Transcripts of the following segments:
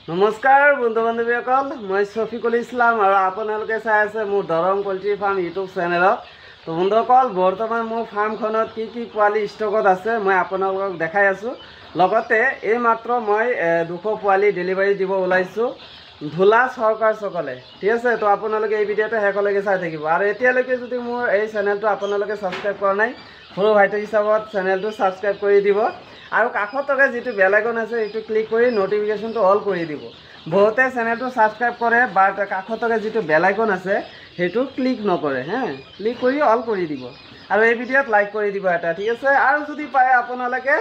নমস্কাৰ বন্ধু বান্ধৱীসকল, মই শফিকুল ইছলাম আৰু আপোনালোকে চাই আছে মোৰ দৰং পল্ট্ৰি ফাৰ্ম ইউটিউব চেনেলত। তো বন্ধুসকল, বৰ্তমান মোৰ ফাৰ্মখনত কি পোৱালি ষ্টকত আছে মই আপোনালোকক দেখাই আছোঁ। লগতে এইমাত্ৰ মই 200 পোৱালি ডেলিভাৰী দিব ওলাইছোঁ ধুলা চৰকাৰ চকলে। ঠিক আছে, তো আপোনালোকে এই ভিডিঅ'টো শেষলৈকে চাই থাকিব। আৰু এতিয়ালৈকে যদি মোৰ এই চেনেলটো আপোনালোকে ছাবস্ক্ৰাইব কৰা নাই, সৰু ভাইটি হিচাপত চেনেলটো ছাবস্ক্ৰাইব কৰি দিব আৰু কাষত থকা যিটো বেল আইকন আছে এইটো ক্লিক কৰি নটিফিকেশ্যনটো অল কৰি দিব। বহুতে চেনেলটো ছাবস্ক্ৰাইব কৰে বাট কাষত থকা যিটো বেল আইকন আছে সেইটো ক্লিক নকৰে। ক্লিক কৰি অল কৰি দিব আৰু এই ভিডিঅ'ত লাইক কৰি দিব এটা। ঠিক আছে, আৰু যদি পাৰে আপোনালোকে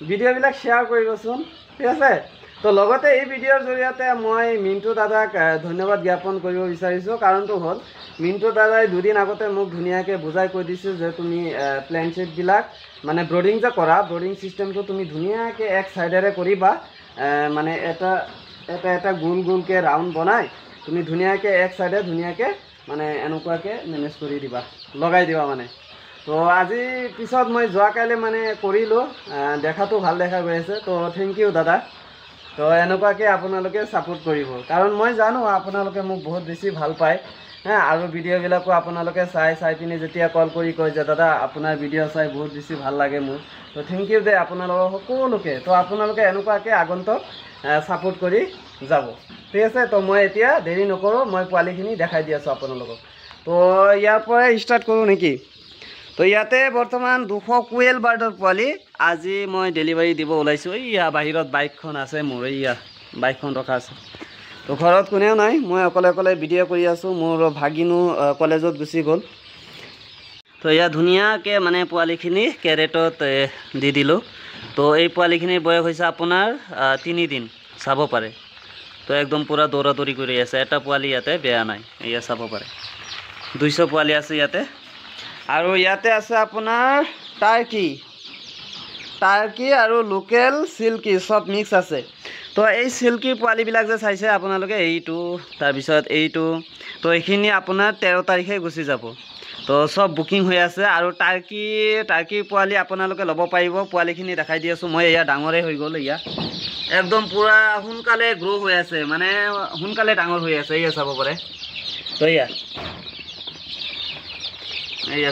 ভিডিঅ'বিলাক শ্বেয়াৰ কৰিবচোন। ঠিক আছে, তো লগতে এই ভিডিঅ'ৰ জৰিয়তে মই মিণ্টু দাদাক ধন্যবাদ জ্ঞাপন কৰিব বিচাৰিছোঁ। কাৰণটো হ'ল মিণ্টু দাদাই দুদিন আগতে মোক ধুনীয়াকৈ বুজাই কৈ দিছিল যে তুমি প্লেন শ্বীটবিলাক মানে ব্ৰডিং যে কৰা, ব্ৰডিং চিষ্টেমটো তুমি ধুনীয়াকৈ এক ছাইডেৰে কৰিবা, মানে এটা গোলকৈ ৰাউণ্ড বনাই তুমি ধুনীয়াকৈ এক ছাইডে ধুনীয়াকৈ মানে এনেকুৱাকৈ মেনেজ কৰি দিবা, লগাই দিবা মানে। তো আজি পিছত মই যোৱাকালি মানে কৰিলোঁ, দেখাটো ভাল দেখা গৈ আছে। তো থেংক ইউ দাদা। তো এনেকুৱাকৈ আপোনালোকে ছাপোৰ্ট কৰিব, কাৰণ মই জানো আপোনালোকে মোক বহুত বেছি ভাল পায়। আৰু ভিডিঅ'বিলাকো আপোনালোকে চাই পিনি যেতিয়া কল কৰি কয় যে দাদা আপোনাৰ ভিডিঅ' চাই বহুত বেছি ভাল লাগে মোৰ। তো থেংক ইউ দে আপোনালোকক সকলোকে। তো আপোনালোকে এনেকুৱাকৈ আগন্তুক ছাপোৰ্ট কৰি যাব। ঠিক আছে, তো মই এতিয়া দেৰি নকৰোঁ, মই পোৱালিখিনি দেখাই দি আছোঁ আপোনালোকক। তো ইয়াৰ পৰাই ষ্টাৰ্ট কৰোঁ নেকি? তো ইয়াতে বৰ্তমান 200 কোয়েল বাৰ্ডৰ পোৱালি আজি মই ডেলিভাৰী দিব ওলাইছোঁ। এইয়া বাহিৰত বাইকখন আছে মোৰ, এইয়া বাইকখন ৰখা আছে। তো ঘৰত কোনেও নাই, মই অকলে ভিডিঅ' কৰি আছোঁ। মোৰ ভাগিনো কলেজত গুচি গ'ল। তো এয়া ধুনীয়াকৈ মানে পোৱালিখিনি কেৰেটত দি দিলোঁ। তো এই পোৱালিখিনিৰ বয়স হৈছে আপোনাৰ 3 দিন, চাব পাৰে। তো একদম পূৰা দৌৰা দৌৰি কৰি আছে। এটা পোৱালি ইয়াতে বেয়া নাই, এয়া চাব পাৰে। 200 পোৱালি আছে ইয়াতে। আৰু ইয়াতে আছে আপোনাৰ টাৰ্কি আৰু লোকেল চিল্কি চব মিক্স আছে। তো এই চিল্কিৰ পোৱালিবিলাক যে চাইছে আপোনালোকে, এইটো তাৰপিছত এইটো, তো এইখিনি আপোনাৰ 13 তাৰিখে গুচি যাব। তো চব বুকিং হৈ আছে। আৰু টাৰ্কিৰ পোৱালি আপোনালোকে ল'ব পাৰিব। পোৱালিখিনি দেখাই দি আছোঁ মই। এয়া ডাঙৰেই হৈ গ'ল, এয়া একদম পূৰা সোনকালে গ্ৰ' হৈ আছে, মানে সোনকালে ডাঙৰ হৈ আছে। এয়া চাব পাৰে। তো এয়া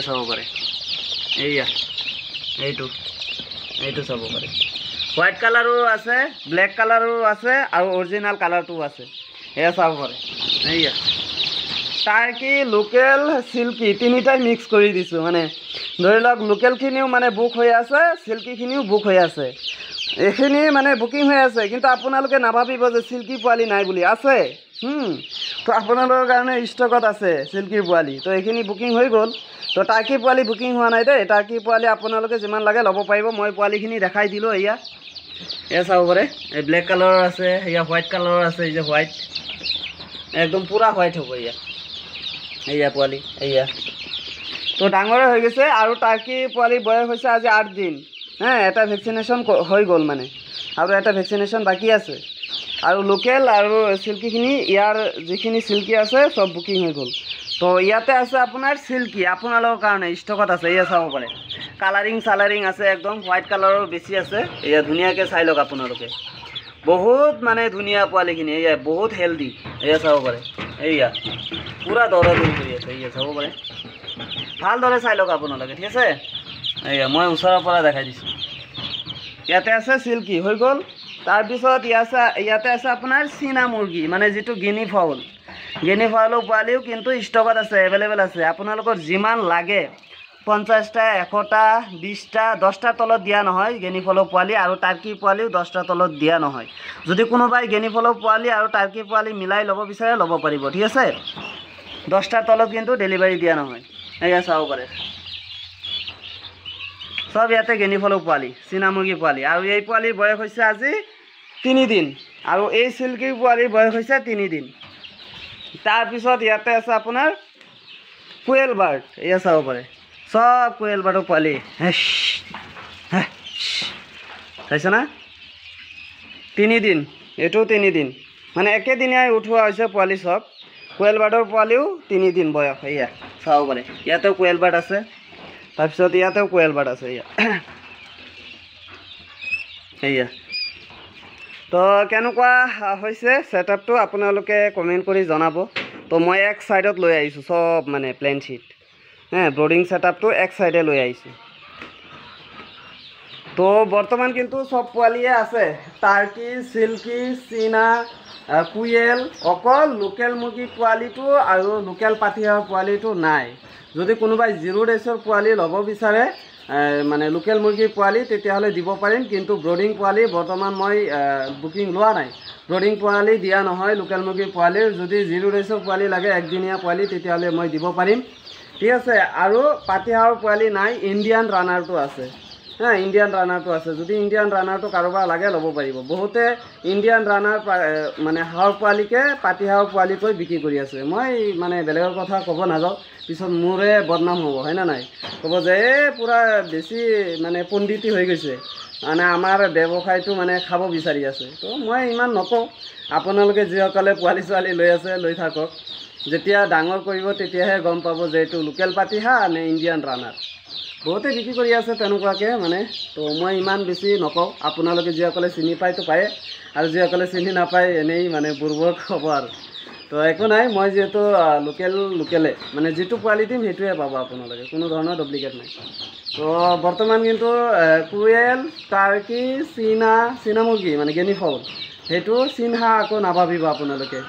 চাব পাৰে, এইটো চাব পাৰে। হোৱাইট কালাৰো আছে, ব্লেক কালাৰো আছে আৰু অৰিজিনেল কালাৰটোও আছে। এয়া চাব পাৰে। এয়া টাৰ্কি, লোকেল, চিল্কি তিনিটাই মিক্স কৰি দিছোঁ। মানে ধৰি লওক লোকেলখিনিও মানে বুক হৈ আছে, চিল্কিখিনিও বুক হৈ আছে। এইখিনি মানে বুকিং হৈ আছে, কিন্তু আপোনালোকে নাভাবিব যে চিল্কি পোৱালি নাই বুলি, আছে। তো আপোনালোকৰ কাৰণে ষ্টকত আছে চিল্কিৰ পোৱালি। তো এইখিনি বুকিং হৈ গ'ল। তো টাৰ্কি পোৱালি বুকিং হোৱা নাই দেই। টাৰ্কি পোৱালি আপোনালোকে যিমান লাগে ল'ব পাৰিব। মই পোৱালিখিনি দেখাই দিলোঁ। এয়া চাব পাৰে। এই ব্লেক কালাৰৰ আছে, এয়া হোৱাইট কালাৰৰ আছে। এই যে হোৱাইট, একদম পূৰা হোৱাইট হ'ব। এয়া পোৱালি, তো ডাঙৰে হৈ গৈছে। আৰু টাৰ্কি পোৱালিৰ বয়স হৈছে আজি 8 দিন। এটা ভেকচিনেশ্যন হৈ গ'ল মানে, আৰু এটা ভেকচিনেশ্যন বাকী আছে। আৰু লোকেল আৰু চিল্কিখিনি, ইয়াৰ যিখিনি চিল্কি আছে চব বুকিং হৈ গ'ল। তো ইয়াতে আছে আপোনাৰ চিল্কি আপোনালোকৰ কাৰণে ষ্টকত আছে। এয়া চাব পাৰে। কালাৰিং আছে, একদম হোৱাইট কালাৰৰ বেছি আছে। এয়া ধুনীয়াকৈ চাই লওক আপোনালোকে, বহুত মানে ধুনীয়া পোৱালিখিনি। এয়া বহুত হেল্ডি। এয়া চাব পাৰে। এয়া পূৰা দৌৰা-দৌৰি কৰি আছে। এয়া চাব পাৰে, ভালদৰে চাই লওক আপোনালোকে। ঠিক আছে, এয়া মই ওচৰৰ পৰা দেখাই দিছোঁ। ইয়াতে আছে চিল্কি, হৈ গ'ল। তাৰপিছত ইয়াতে আছে আপোনাৰ চীনা মুৰ্গী, মানে যিটো গিনি ফাউলৰ পোৱালিও কিন্তু ষ্টকত আছে, এভেইলেবল আছে। আপোনালোকৰ যিমান লাগে 50টা, 100টা, 20টা, 10টাৰ তলত দিয়া নহয় গিনি ফাউলৰ পোৱালি। আৰু টাৰ্কি পোৱালিও 10টাৰ তলত দিয়া নহয়। যদি কোনোবাই গিনি ফাউলৰ পোৱালি আৰু টাৰ্কি পোৱালি মিলাই ল'ব বিচাৰে ল'ব পাৰিব। ঠিক আছে, 10টাৰ তলত কিন্তু ডেলিভাৰী দিয়া নহয়। এয়া চাব পাৰে, চব ইয়াতে গিনি ফাউলৰ পোৱালি, চীনা মুৰ্গী পোৱালি। আৰু এই পোৱালিৰ বয়স হৈছে আজি 3 দিন, আৰু এই চিল্কিৰ পোৱালিৰ বয়স হৈছে 3 দিন। তাৰপিছত ইয়াতে আছে আপোনাৰ কোয়েল বাৰ্ড। এয়া চাব পাৰে, চব কোয়েল বাৰ্ডৰ পোৱালি। চাইছে না? 3 দিন, এইটোও 3 দিন, মানে একেদিনাই উঠোৱা হৈছে পোৱালি চব। কোয়েল বাৰ্ডৰ পোৱালিও 3 দিন বয়স। এয়া চাব পাৰে, ইয়াতেও কোয়েল বাৰ্ড আছে। তাৰপিছত ইয়াতেও কোয়েল বাৰ্ড আছে। এয়া তো কেনেকুৱা হৈছে ছেটআপটো আপোনালোকে কমেণ্ট কৰি জনাব। তো মই এক সাইডত লৈ আহিছোঁ সব মানে প্লেন শিট ব্ৰডিং ছেটআপটো এক সাইডে লৈ আহিছোঁ। তো বৰ্তমান কিন্তু সব পোৱালিয়ে আছে, টাৰ্কি, সিল্কি, চীনা, কুয়েল, অকল লোকেল মুৰ্গী পোৱালিটো আৰু লোকেল পাতিহাঁহৰ পোৱালিটো নাই। যদি কোনোবাই 0 ডেজৰ পোৱালি ল'ব বিচাৰে মানে লোকেল মুৰ্গীৰ পোৱালি তেতিয়াহ'লে দিব পাৰিম, কিন্তু ব্ৰডিং পোৱালি বৰ্তমান মই বুকিং লোৱা নাই। ব্ৰডিং পোৱালি দিয়া নহয় লোকেল মুৰ্গীৰ পোৱালিৰ। যদি 0 ডেজৰ পোৱালি লাগে একদিনীয়া পোৱালি তেতিয়াহ'লে মই দিব পাৰিম, ঠিক আছে। আৰু পাতিহাঁহৰ পোৱালি নাই, ইণ্ডিয়ান ৰানাৰটো আছে ইণ্ডিয়ান ৰানাৰটো আছে। যদি ইণ্ডিয়ান ৰানাৰটো কাৰোবাৰ লাগে ল'ব পাৰিব। বহুতে ইণ্ডিয়ান ৰানাৰ মানে হাঁহৰ পোৱালিকে পাতিহাঁহৰ পোৱালিকৈ বিক্ৰী কৰি আছে। মই মানে বেলেগৰ কথা ক'ব নাযাওঁ, পিছত মোৰে বদনাম হ'ব, হয় না নাই? ক'ব যে এই পূৰা বেছি মানে পণ্ডিতি হৈ গৈছে, মানে আমাৰ ব্যৱসায়টো মানে খাব বিচাৰি আছে। তো মই ইমান নকওঁ, আপোনালোকে যিসকলে পোৱালি ছোৱালী লৈ আছে লৈ থাকক। যেতিয়া ডাঙৰ কৰিব তেতিয়াহে গম পাব যে এইটো লোকেল পাতিহাঁহ নে ইণ্ডিয়ান ৰানাৰ। বহুতে বিক্ৰী কৰি আছে তেনেকুৱাকৈ মানে। তো মই ইমান বেছি নকওঁ, আপোনালোকে যিসকলে চিনি পায়তো পায়ে, আৰু যিসকলে চিনি নাপায় এনেই মানে বুৰ্বক হ'ব আৰু। তো একো নাই, মই যিহেতু লোকেলে মানে যিটো পোৱালি দিম সেইটোৱে পাব আপোনালোকে, কোনো ধৰণৰ ডুপ্লিকেট নাই। তো বৰ্তমান কিন্তু কুয়েল, টাৰ্কি, চীনা মুৰ্গী মানে গেনি ফল, সেইটো চীনহাঁহ আকৌ নাভাবিব আপোনালোকে।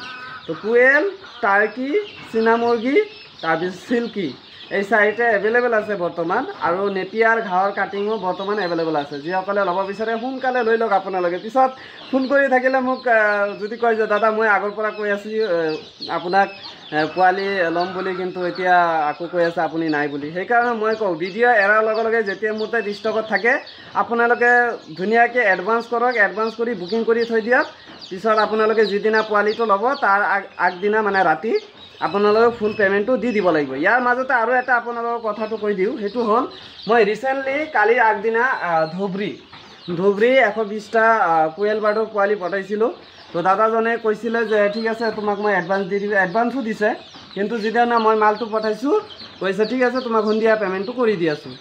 তো কুয়েল, টাৰ্কি, চীনা মুৰ্গী, তাৰপিছত সিল্কি, এই 4টা এভেইলেবল আছে বৰ্তমান। আৰু নেপিয়াৰ ঘাঁহৰ কাটিঙো বৰ্তমান এভেইলেবল আছে। যিসকলে ল'ব বিচাৰে সোনকালে লৈ লওক আপোনালোকে। পিছত ফোন কৰি থাকিলে মোক যদি কয় যে দাদা মই আগৰ পৰা কৈ আছোঁ আপোনাক পোৱালি ল'ম বুলি, কিন্তু এতিয়া আকৌ কৈ আছে আপুনি নাই বুলি। সেইকাৰণে মই কওঁ ভিডিঅ' এৰাৰ লগে লগে যেতিয়া মোৰ তাত ষ্টকত থাকে আপোনালোকে ধুনীয়াকৈ এডভান্স কৰক, এডভান্স কৰি বুকিং কৰি থৈ দিয়ক। পিছত আপোনালোকে যিদিনা পোৱালিটো ল'ব তাৰ আগদিনা মানে ৰাতি আপোনালোকে ফুল পে'মেণ্টটো দি দিব লাগিব। ইয়াৰ মাজতে আৰু এটা আপোনালোকৰ কথাটো কৈ দিওঁ, সেইটো হ'ল মই ৰিচেণ্টলি কালিৰ আগদিনা ধুবুৰী 120টা কুয়েল বাৰ্ডৰ পোৱালি পঠাইছিলোঁ। তো দাদাজনে কৈছিলে যে ঠিক আছে তোমাক মই এডভান্স দি দিওঁ, এডভান্সো দিছে। কিন্তু যিদিনা মই মালটো পঠাইছোঁ কৈছে ঠিক আছে তোমাক সন্ধিয়া পে'মেণ্টটো কৰি দি আছোঁ।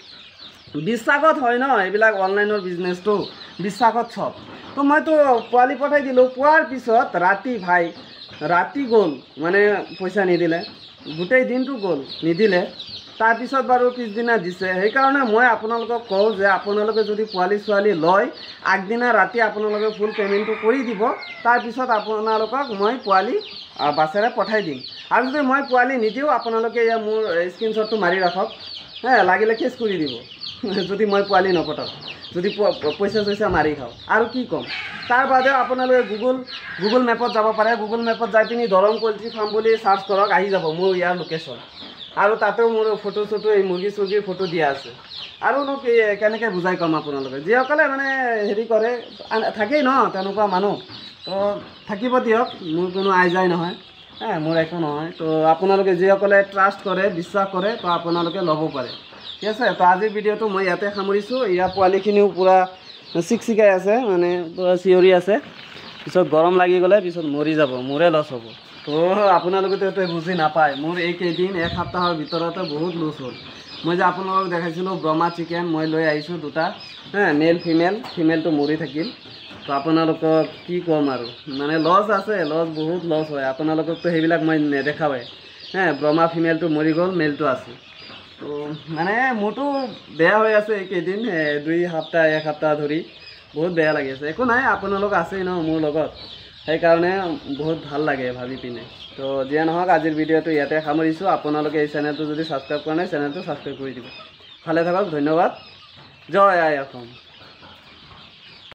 বিশ্বাসত হয় ন এইবিলাক অনলাইনৰ বিজনেছটো, বিশ্বাসত চব। তো মইতো পোৱালি পঠাই দিলোঁ, পোৱাৰ পিছত ৰাতি গ'ল মানে পইচা নিদিলে, গোটেই দিনটো গ'ল নিদিলে। তাৰপিছত বাৰু পিছদিনা দিছে। সেইকাৰণে মই আপোনালোকক কওঁ যে আপোনালোকে যদি পোৱালি ছোৱালী লয় আগদিনা ৰাতি আপোনালোকে ফুল পে'মেণ্টটো কৰি দিব, তাৰপিছত আপোনালোকক মই পোৱালি বাছেৰে পঠাই দিম। আৰু যদি মই পোৱালি নিদিওঁ আপোনালোকে এয়া মোৰ স্ক্ৰীনশ্বটটো মাৰি ৰাখক, লাগিলে কেছ কৰি দিব যদি মই পোৱালি নপঠাওঁ, যদি পইচা চইচা মাৰি খাওঁ। আৰু কি ক'ম, তাৰ বাদেও আপোনালোকে গুগল মেপত যাব পাৰে। গুগল মেপত যাই পিনি দৰং পল্ট্ৰি ফাৰ্ম বুলি চাৰ্চ কৰক, আহি যাব মোৰ ইয়াৰ লোকেশ্যন। আৰু তাতেও মোৰ ফটো এই মুৰ্গী চুৰ্গীৰ ফটো দিয়া আছে। আৰুনো কি কেনেকৈ বুজাই ক'ম আপোনালোকে, যিসকলে মানে হেৰি কৰে থাকেই ন তেনেকুৱা মানুহ, তো থাকিব দিয়ক, মোৰ কোনো আইজাই নহয়, মোৰ একো নহয়। তো আপোনালোকে যিসকলে ট্ৰাষ্ট কৰে, বিশ্বাস কৰে, তো আপোনালোকে ল'ব পাৰে, ঠিক আছে। তো আজিৰ ভিডিঅ'টো মই ইয়াতে সামৰিছোঁ। ইয়াৰ পোৱালিখিনিও পূৰা চিকচিকাই আছে, মানে পূৰা চিঞৰি আছে। পিছত গৰম লাগি গ'লে পিছত মৰি যাব, মোৰে লছ হ'ব। তো আপোনালোকেতো এইটো বুজি নাপায়। মোৰ এইকেইদিন এক সপ্তাহৰ ভিতৰতে বহুত লছ হ'ল। মই যে আপোনালোকক দেখাইছিলোঁ ব্ৰহ্মা চিকেন মই লৈ আহিছোঁ 2টা, মেল ফিমেলটো মৰি থাকিল। তো আপোনালোকক কি ক'ম আৰু, মানে লছ আছে, বহুত লছ হয়। আপোনালোককতো সেইবিলাক মই নেদেখাওঁৱেই। ব্ৰহ্মা ফিমেলটো মৰি গ'ল, মেলটো আছে। তো মানে মোৰতো বেয়া হৈ আছে এইকেইদিন, 1 সপ্তাহ ধৰি বহুত বেয়া লাগি আছে। একো নাই, আপোনালোক আছেই ন মোৰ লগত, সেইকাৰণে বহুত ভাল লাগে ভাবি পিনে। তো যিয়ে নহওক আজিৰ ভিডিঅ'টো ইয়াতে সামৰিছোঁ। আপোনালোকে এই চেনেলটো যদি ছাবস্ক্ৰাইব কৰা নাই চেনেলটো ছাবস্ক্ৰাইব কৰি দিব। ভালে থাকক, ধন্যবাদ। জয় আই অসম।